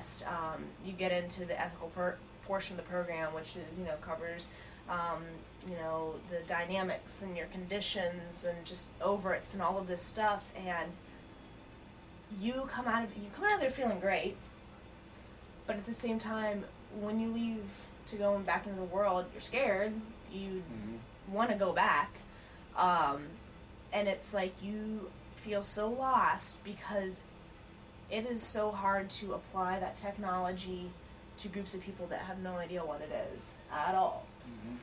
test. You get into the ethical portion of the program, which is, covers, the dynamics and your conditions and just overits and all of this stuff, and you come out of there feeling great, but at the same time, when you leave to go back into the world, you're scared. You want to go back, and it's like you feel so lost because it is so hard to apply that technology to groups of people that have no idea what it is at all.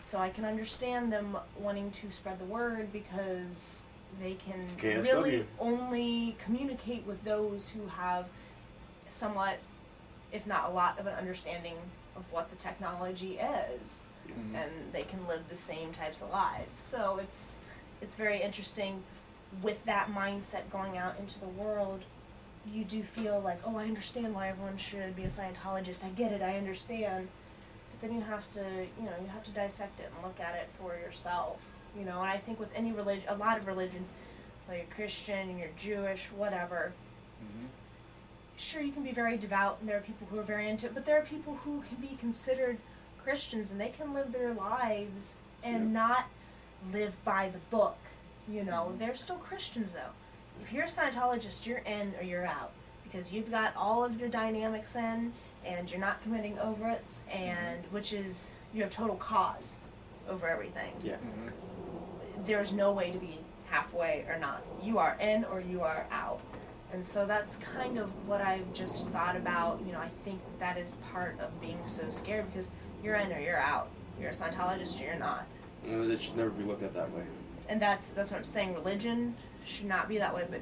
So I can understand them wanting to spread the word because they can really only communicate with those who have somewhat, if not a lot, of an understanding of what the technology is, and they can live the same types of lives. So it's very interesting with that mindset going out into the world. You do feel like, oh, I understand why everyone should be a Scientologist. I get it, I understand. But then you have to dissect it and look at it for yourself. And I think with any religion, a lot of religions, like you're Christian, you're Jewish, whatever, sure, you can be very devout, and there are people who are very into it, but there are people who can be considered Christians, and they can live their lives and not live by the book. They're still Christians, though. If you're a Scientologist, you're in or you're out, because you've got all of your dynamics in, and you're not committing overits, and which is, you have total cause over everything. There's no way to be halfway or not. You are in or you are out. And so that's kind of what I've just thought about. I think that is part of being so scared, because you're in or you're out. You're a Scientologist or you're not. It should never be looked at that way. And that's what I'm saying. Religion should not be that way. But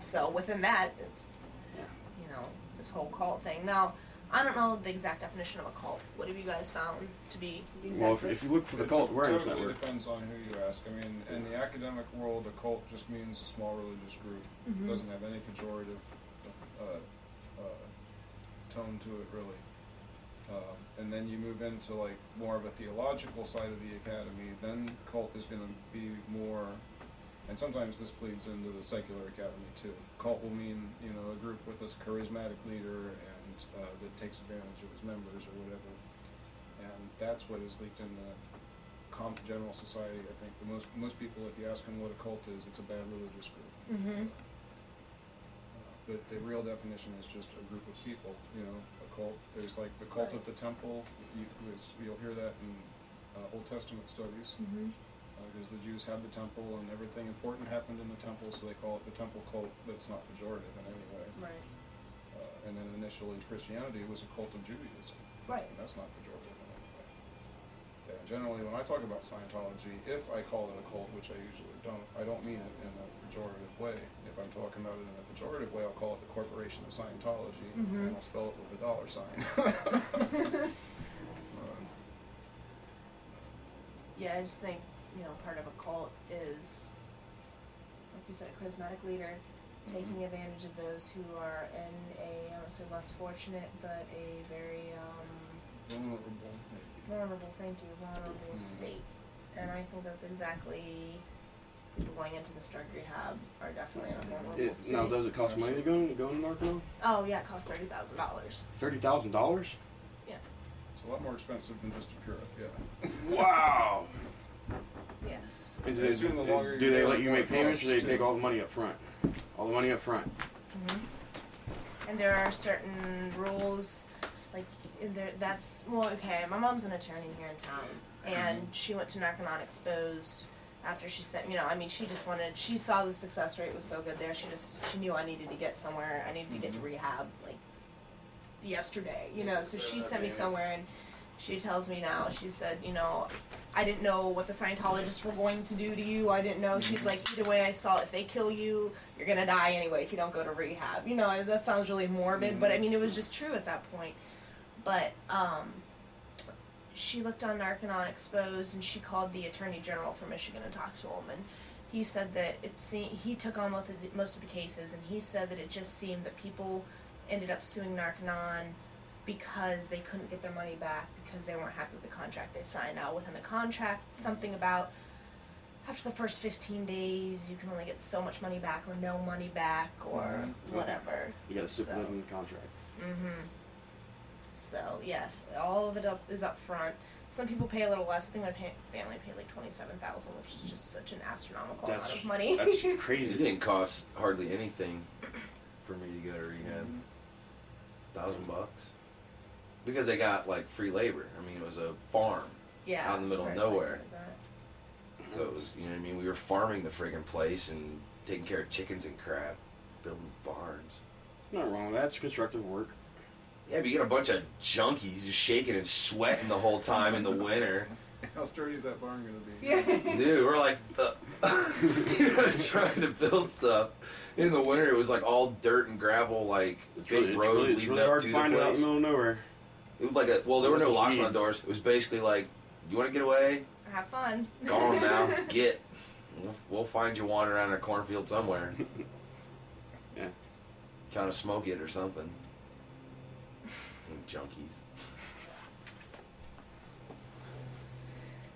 so within that, it's this whole cult thing. Now, I don't know the exact definition of a cult. What have you guys found to be the exact? Well, if you look for the cult awareness network, network, it depends on who you ask. I mean, in the academic world, a cult just means a small religious group. It doesn't have any pejorative tone to it, really. And then you move into like more of a theological side of the academy, then cult is going to be more, and sometimes this bleeds into the secular academy too. Cult will mean, a group with a charismatic leader and that takes advantage of his members or whatever. And that's what is leaked in the general society. I think most people, if you ask them what a cult is, it's a bad religious group. But the real definition is just a group of people. A cult. There's like the cult of the temple. You'll hear that in Old Testament studies. Because the Jews had the temple and everything important happened in the temple, so they call it the temple cult, but it's not pejorative in any way. Right. And then initially Christianity was a cult of Judaism. Right. And that's not pejorative in any way. Yeah, generally when I talk about Scientology, if I call it a cult, which I usually don't, I don't mean it in a pejorative way. If I'm talking about it in a pejorative way, I'll call it the Corporation of Scientology, and I'll spell it with a $sign. Yeah, I just think, part of a cult is, like you said, a charismatic leader taking advantage of those who are in a, I don't say less fortunate, but a very vulnerable state. And I think that's exactly, people going into this drug rehab are definitely in a vulnerable state. Now, does it cost money to go into narCOnon? Oh yeah, it costs $30,000. $30,000? Yeah. It's a lot more expensive than just a purif, yeah. Wow! Yes. And do they let you make payments, or do they take all the money up front? All the money up front? And there are certain rules, like, okay, my mom's an attorney here in town, and she went to narCOnon Exposed after she said, she saw the success rate was so good there, she knew I needed to get somewhere, I needed to get to rehab, like, yesterday, so she sent me somewhere, and she tells me now, she said, I didn't know what the Scientologists were going to do to you, I didn't know, she's like, either way I saw, if they kill you, you're gonna die anyway if you don't go to rehab. That sounds really morbid, but it was just true at that point. But, she looked on narCOnon Exposed, and she called the Attorney General for Michigan and talked to him, and he said that he took on most of the cases, and he said that it just seemed that people ended up suing narCOnon because they couldn't get their money back because they weren't happy with the contract they signed. Now, within the contract, something about after the first 15 days, you can only get so much money back or no money back or whatever. You got to stipulate in the contract. So yes, all of it is up front. Some people pay a little less. I think my family paid like $27,000, which is just such an astronomical amount of money. That's It crazy. didn't cost hardly anything for me to go to rehab. $1,000 because they got like free labor. I mean, it was a farm Yeah, out in the middle of or places nowhere. like that. So it was, you know what I mean? We were farming the friggin' place and taking care of chickens and crap, building barns. Nothing wrong with that. It's constructive work. Yeah, but you get a bunch of junkies just shaking and sweating the whole time in the winter. How sturdy is that barn gonna be? Yeah. Dude, we're like, you know, trying to build stuff. In the winter, it was like all dirt and gravel, like big road it's leading really up hard to to the find it out in place. the middle of nowhere. It was like a, well, there were no This is locks on the weed. doors. It was basically like, you want to get away? Have fun. Go on now, get. We'll find you wandering around in a cornfield somewhere. Yeah. Trying to smoke it or something. Junkies.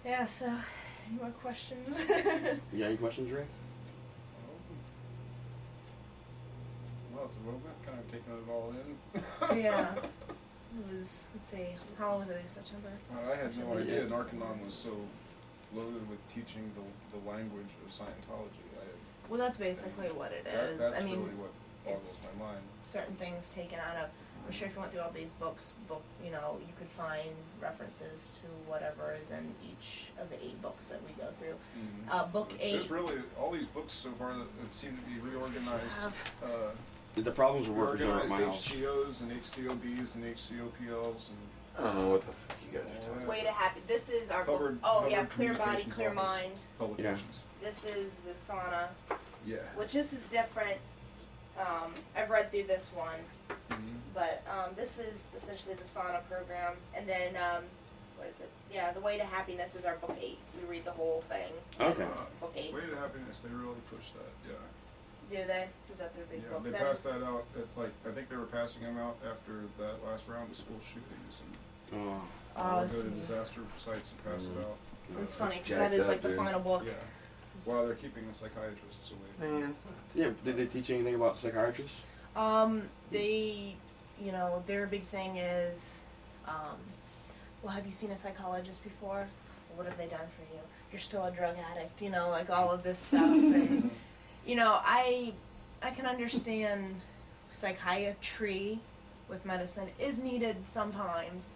Yeah. So, any more questions? You got any questions, Ray? Well, it's a little bit kind of taking it all in. Yeah. It was. Let's see. How long was it? September. I had no idea Yeah. narCOnon was so loaded with teaching the language of Scientology. Well, that's basically what it is. That's I mean, really what boggles it's my mind. certain things taken out of. I'm sure if you went through all these books, you know, you could find references to whatever is in each of the 8 books that we go through. Book 8. There's really all these books so far that seem to be reorganized. The problems with workers over at Reorganized my house. HCOs and HCOBs and HCOPLs and I don't know what the fuck you guys are talking about. Way to Happy. This is our Hubbard- book. Oh Hubbard yeah, Clear Body, Communications Clear Office Mind. publications. This is the sauna, Yeah. which this is different. I've read through this one, Mhm. but this is essentially the sauna program. And then what is it? Yeah, The Way to Happiness is our book 8. We read the whole thing. Okay. That's book 8. Way to Happiness, they really push that, yeah. Do they? Is that their big Yeah, book? they That passed is- that out at, like, I think they were passing them out after that last round of school shootings and Oh, Oh, they'll go to see. disaster sites and pass it out. It's funny because Jacked that is up, like the dude. final book. Yeah. Well, they're keeping the psychiatrists away. Man. yeah. Did they teach you anything about psychiatrists? They, you know, their big thing is, well, have you seen a psychologist before? What have they done for you? You're still a drug addict, you know, like all of this stuff. And, you know, I can understand psychiatry with medicine is needed sometimes,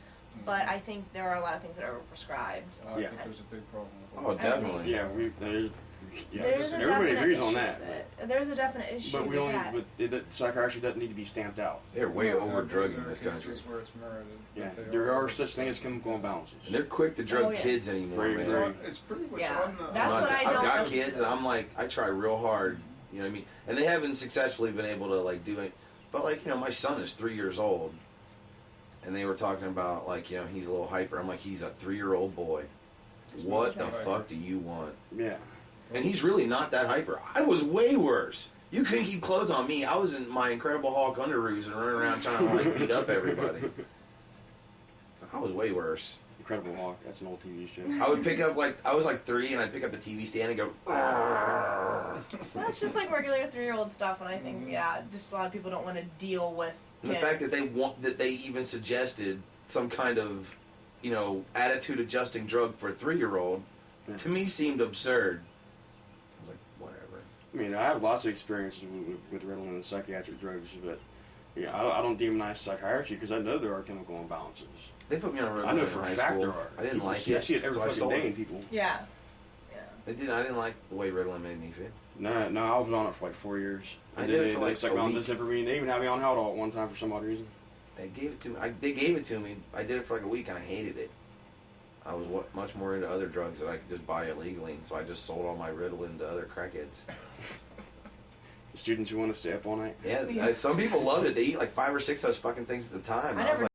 but I think there are a lot of things that are overprescribed. I Yeah. think there's a big problem with Oh, that. definitely. Yeah, There's a everybody definite agrees on issue that. with it. There's a definite issue But we with don't. that. But psychiatry doesn't need to be stamped out. They're way No. over drugging There are this country. cases where it's merited. but Yeah, they there are such things as chemical imbalances. And they're quick to drug Oh, yeah. kids anymore, Very, man. It's, very- on, it's pretty much Yeah. on the... That's what I I've don't got listen kids, to. and I'm like, I try real hard, you know what I mean? And they haven't successfully been able to, like, do it. But, like, you know, my son is 3 years old, and they were talking about, like, you know, he's a little hyper. I'm like, he's a 3-year-old boy. What the fuck do you want? Yeah. And he's really not that hyper. I was way worse. You couldn't keep clothes on me. I was in my Incredible Hulk underoos and running around trying to, like, beat up everybody. I was way worse. Incredible Hulk. That's an old TV show. I would pick up, like, I was like 3, and I'd pick up the TV stand and go, That's just like regular 3-year-old stuff, and I think, yeah, just a lot of people don't want to deal with and the kids. fact that they even suggested some kind of, you know, attitude adjusting drug for a 3-year-old, Yeah. to me seemed absurd. I was like, whatever. I mean, I have lots of experiences with Ritalin and psychiatric drugs, but yeah, I don't demonize psychiatry because I know there are chemical imbalances. They put me on a I know Ritalin for in a high fact school. there are. I didn't People like see, I it. see it every so I fucking sold day in it. people. Yeah. Yeah. I didn't like the way Ritalin made me feel. No, I was on it for like 4 years. I And did then it for they like stuck a me on week. Disempamine. They even had me on Haldol at one time for some odd reason. They gave it to me. They gave it to me. I did it for like a week and I hated it. I was much more into other drugs that I could just buy illegally, and so I just sold all my Ritalin to other crackheads. The students who want to stay up all night. Yeah, Yeah. some people loved it. They eat like 5 or 6 of those fucking things at the time. I And I was never